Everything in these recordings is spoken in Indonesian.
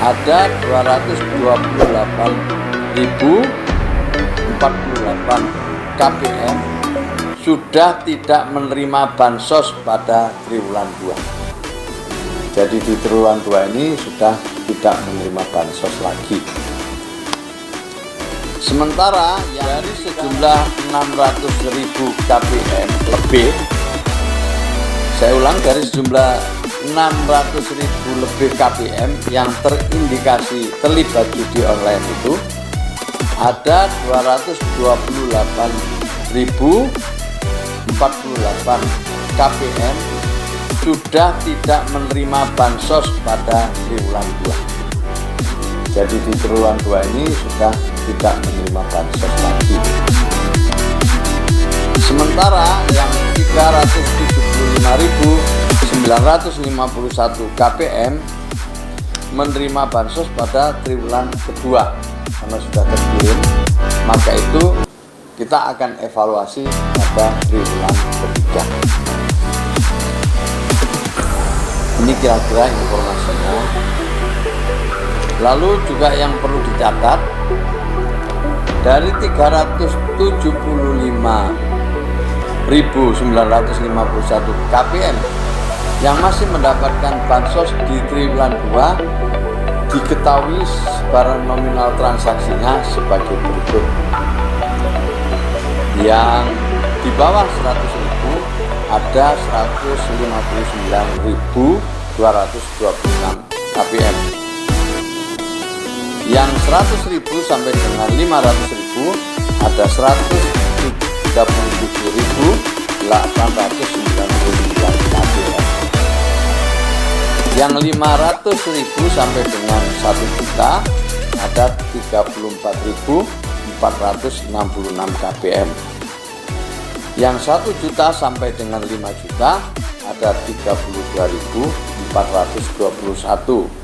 ada 228.048 KPM sudah tidak menerima bansos pada triwulan 2. Jadi di triwulan 2 ini sudah tidak menerima bansos lagi. Sementara yang dari sejumlah 600.000 KPM lebih, saya ulang, dari sejumlah 600.000 lebih KPM yang terindikasi terlibat judi online itu, ada 228.048 KPM sudah tidak menerima bansos pada triwulan 2. Jadi di triwulan 2 ini sudah tidak menerima bansos lagi. Sementara yang 375.951 KPM menerima bansos pada triwulan kedua karena sudah terkirim, maka itu kita akan evaluasi pada triwulan ketiga. Ini kira-kira informasinya. Lalu juga yang perlu dicatat, dari 375.951 KPM yang masih mendapatkan bansos di triwulan 2, diketahui sebaran nominal transaksinya sebagai berikut. Yang di bawah 100.000 ada 159.226 KPM. Yang 100.000 sampai dengan 500.000 ada 137.899 KPM. Yang 500.000 sampai dengan 1 juta ada 34.466 KPM. Yang 1 juta sampai dengan 5 juta ada 32.421.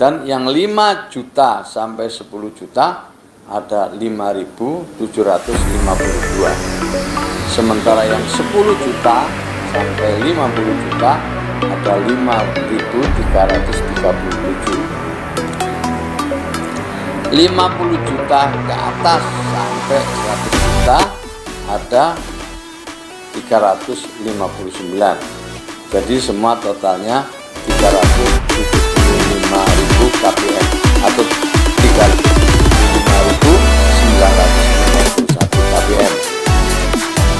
Dan yang 5 juta sampai 10 juta ada 5.752. Sementara yang 10 juta sampai 50 juta ada 5.337. 50 juta ke atas sampai 100 juta ada 359. Jadi semua totalnya 375.000 KPM atau 35.951 KPM.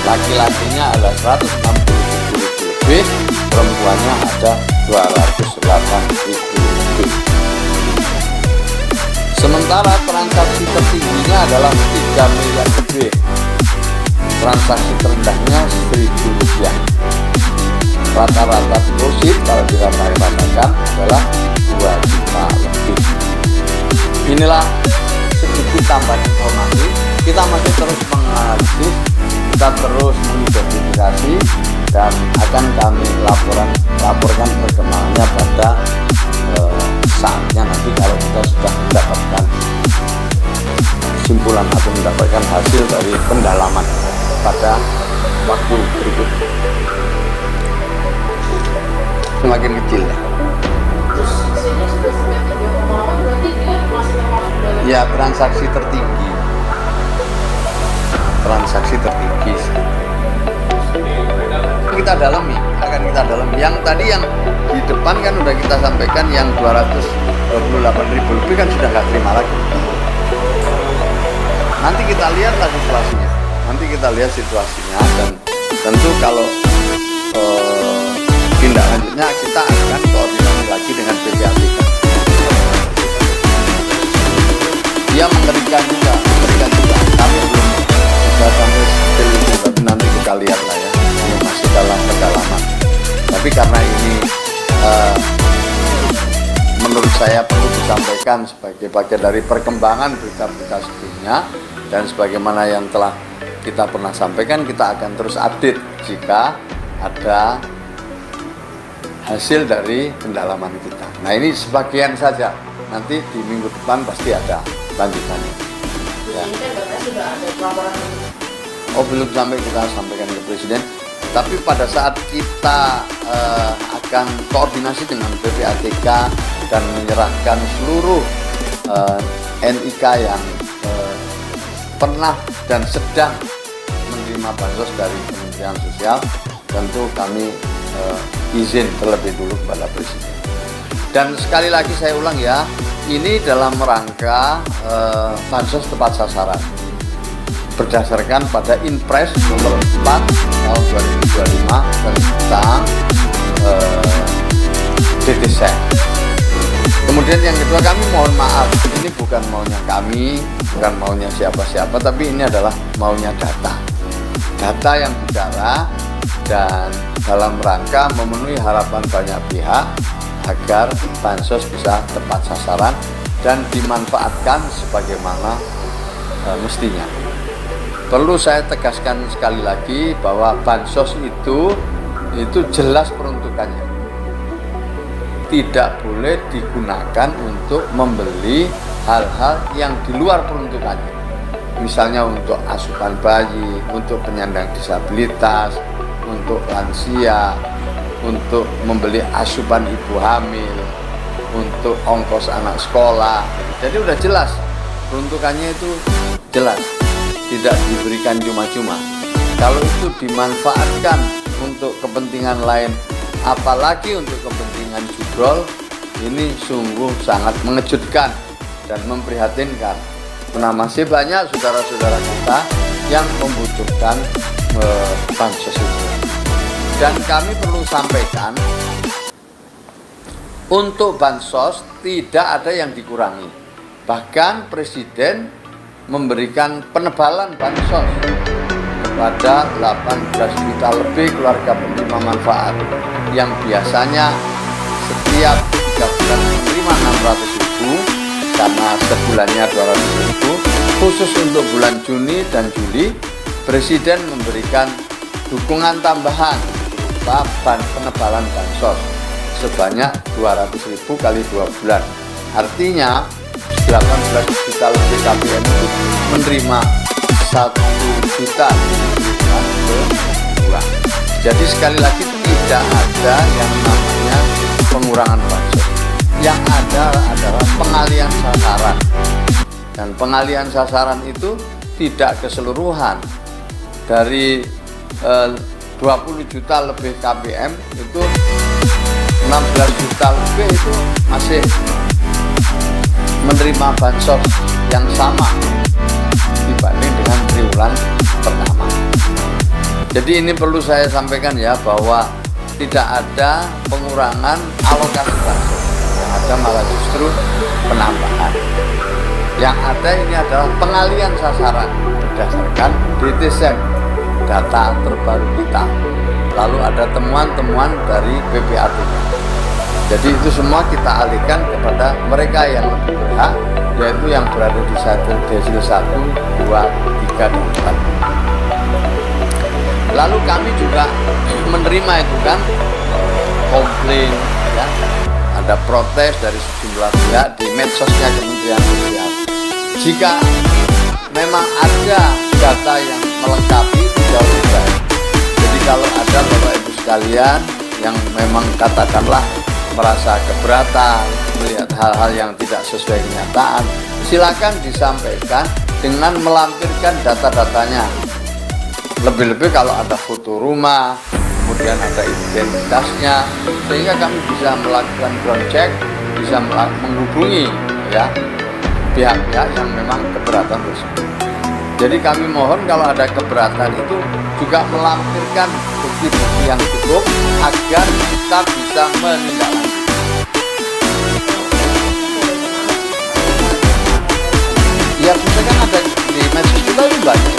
Laki-lakinya ada 167.000 lebih, perempuannya ada 208.000 lebih. Sementara transaksi tertingginya adalah 3 miliar lebih. Transaksi terendahnya Rp1.000. Rata-rata deposit kalau dirata-ratakan adalah 2 juta lebih. Inilah sedikit tambahan informasi. Kita masih terus menganalisis, kita terus mengidentifikasi, dan akan kami laporkan perkembangannya pada saatnya nanti kalau kita sudah mendapatkan kesimpulan atau mendapatkan hasil dari pendalaman pada waktu berikutnya. Semakin kecil ya transaksi tertinggi, kita dalami, akan kita dalami. Yang tadi yang di depan kan udah kita sampaikan, yang 228.000 lebih kan sudah nggak terima lagi. Nanti kita lihatlah situasinya, dan tentu kalau tindak lanjutnya kita akan koordinasi lagi dengan PPATK. Dia mengerikan juga. Kami belum bisa sampai detail itu, tapi nanti kita lihat lah ya. Ini masih dalam pendalaman. Tapi karena ini menurut saya perlu disampaikan sebagai bagian dari perkembangan berita-berita sebelumnya, dan sebagaimana yang telah kita pernah sampaikan, kita akan terus update jika ada hasil dari pendalaman kita. Nah, ini sebagian saja. Nanti di minggu depan pasti ada lanjutannya. Ya. Oh, belum sampai kita sampaikan ke Presiden. Tapi pada saat kita akan koordinasi dengan PPATK dan menyerahkan seluruh NIK yang pernah dan sedang menerima bansos dari Kementerian Sosial, tentu kami izin terlebih dulu kepada Presiden. Dan sekali lagi saya ulang ya, ini dalam rangka bansos tepat sasaran berdasarkan pada Inpres nomor 4 tahun 2025 tentang DTSEN. Kemudian yang kedua, kami mohon maaf, ini bukan maunya kami, bukan maunya siapa-siapa, tapi ini adalah maunya data yang bicara, dan dalam rangka memenuhi harapan banyak pihak agar bansos bisa tepat sasaran dan dimanfaatkan sebagaimana mestinya. Perlu saya tegaskan sekali lagi bahwa bansos itu jelas peruntukannya. Tidak boleh digunakan untuk membeli hal-hal yang di luar peruntukannya. Misalnya untuk asupan bayi, untuk penyandang disabilitas, untuk lansia, untuk membeli asupan ibu hamil, untuk ongkos anak sekolah. Jadi udah jelas, peruntukannya itu jelas, tidak diberikan cuma-cuma. Kalau itu dimanfaatkan untuk kepentingan lain, apalagi untuk kepentingan jubrol, ini sungguh sangat mengejutkan dan memprihatinkan. Karena masih banyak saudara-saudara kita yang membutuhkan bansos itu. Dan kami perlu sampaikan, untuk bansos tidak ada yang dikurangi. Bahkan Presiden memberikan penebalan bansos kepada 18 juta lebih keluarga penerima manfaat yang biasanya setiap 3 bulan menerima 600.000 karena sebulannya 200.000. Khusus untuk bulan Juni dan Juli, Presiden memberikan dukungan tambahan berupa penebalan bansos sebanyak 200.000 kali 2 bulan. Artinya 18 juta lebih KPM itu menerima 1 juta kedua. Jadi sekali lagi tidak ada yang namanya pengurangan bansos. Yang ada adalah pengalihan sasaran. Dan pengalihan sasaran itu tidak keseluruhan. Dari 20 juta lebih KPM itu 16 juta lebih itu masih menerima bansos yang sama dibanding dengan triwulan pertama. Jadi ini perlu saya sampaikan ya, bahwa tidak ada pengurangan alokasi bansos, yang ada malah justru penambahan. Yang ada ini adalah pengalihan sasaran berdasarkan DTSEN, data terbaru kita. Lalu ada temuan-temuan dari PPAD. Jadi itu semua kita alihkan kepada mereka yang lebih berhak, yaitu yang berada di desil 1, 2, 3, dan 4. Lalu kami juga menerima itu kan komplain, ya, ada protes dari sejumlah pihak di medsosnya Kementerian Sosial. Jika memang ada data yang melengkapi, itu jauh lebih baik. Jadi kalau ada Bapak Ibu sekalian yang memang katakanlah merasa keberatan melihat hal-hal yang tidak sesuai kenyataan, silakan disampaikan dengan melampirkan data-datanya. Lebih-lebih kalau ada foto rumah, kemudian ada identitasnya, sehingga kami bisa melakukan ground check, bisa menghubungi ya pihak-pihak yang memang keberatan tersebut. Jadi kami mohon kalau ada keberatan itu juga melampirkan bukti-bukti yang cukup agar kita bisa menindaklanjuti. Ya kita kan ada di medsos kita itu banyak,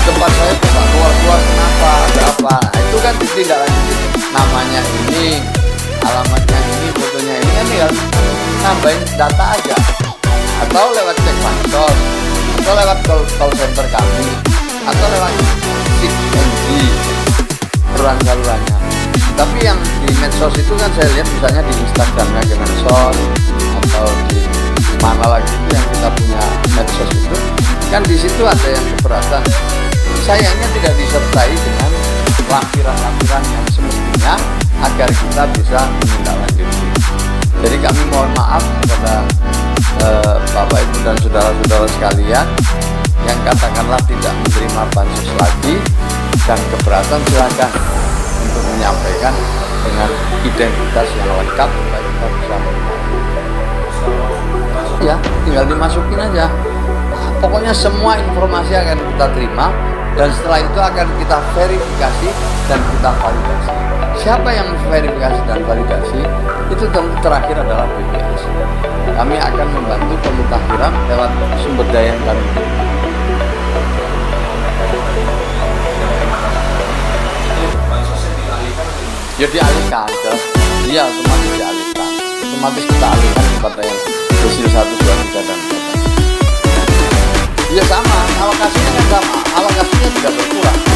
tempat saya tidak keluar-keluar, kenapa, ada apa, nah, itu kan ditindaklanjuti. Namanya ini, alamatnya ini, fotonya ini, kan tinggal nambahin data aja, atau lewat cek bansos, atau lewat call center kami, atau lewat SIG saluran-salurannya. Tapi yang di medsos itu kan saya lihat misalnya di Instagramnya Kemensos atau di mana lagi itu yang kita punya medsos itu, kan di situ ada yang keberatan. Sayangnya tidak disertai dengan lampiran-lampiran yang semestinya agar kita bisa menindaklanjuti. Jadi kami mohon maaf kepada Bapak Ibu dan saudara-saudara sekalian yang katakanlah tidak menerima bansos lagi dan keberatan, silakan untuk menyampaikan dengan identitas yang lengkap supaya kita bisa ya tinggal dimasukin aja. Pokoknya semua informasi akan kita terima dan setelah itu akan kita verifikasi dan kita validasi. Siapa yang verifikasi dan validasi itu tentu terakhir adalah BPS. Kami akan membantu pemutakhiran lewat sumber daya yang kami miliki. Ya dialihkan, dia otomatis dialihkan. Otomatis kita alihkan kepada yang dosil 1, 2, 3 dan 4. Ya sama, alokasinya kan sama, alokasinya tidak berkurang.